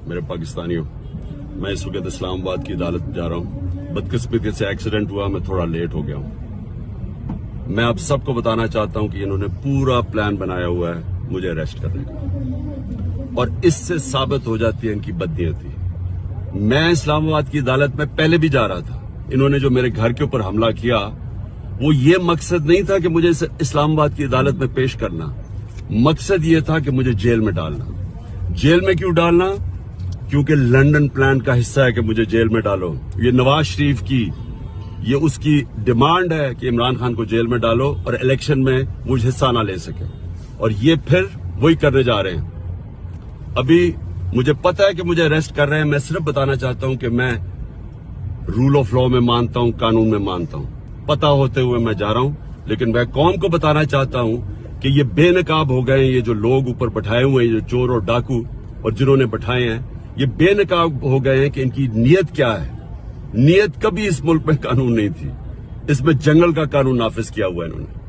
मेरे पाकिस्तानियों, मैं इस वक्त इस्लामाबाद की अदालत जा रहा हूँ। बदकिस्मती से एक्सीडेंट हुआ, मैं थोड़ा लेट हो गया हूँ। मैं आप सबको बताना चाहता हूँ कि इन्होंने पूरा प्लान बनाया हुआ है मुझे अरेस्ट करने का, और इससे साबित हो जाती है इनकी बदनीयती। मैं इस्लामाबाद की अदालत में पहले भी जा रहा था। इन्होंने जो मेरे घर के ऊपर हमला किया, वो ये मकसद नहीं था कि मुझे इस्लामाबाद की अदालत में पेश करना। मकसद ये था कि मुझे जेल में डालना। जेल में क्यों डालना? क्योंकि लंदन प्लान का हिस्सा है कि मुझे जेल में डालो। ये नवाज शरीफ की ये उसकी डिमांड है कि इमरान खान को जेल में डालो और इलेक्शन में वो हिस्सा ना ले सके, और ये फिर वही करने जा रहे हैं। अभी मुझे पता है कि मुझे अरेस्ट कर रहे हैं। मैं सिर्फ बताना चाहता हूं कि मैं रूल ऑफ लॉ में मानता हूं, कानून में मानता हूं। पता होते हुए मैं जा रहा हूं, लेकिन मैं कौम को बताना चाहता हूं कि ये बेनकाब हो गए हैं। ये जो लोग ऊपर बैठाए हुए हैं, ये चोर और डाकू और जिन्होंने बैठाए हैं, ये बेनकाब हो गए हैं कि इनकी नीयत क्या है। नीयत कभी इस मुल्क में कानून नहीं थी। इसमें जंगल का कानून नाफिज किया हुआ है इन्होंने।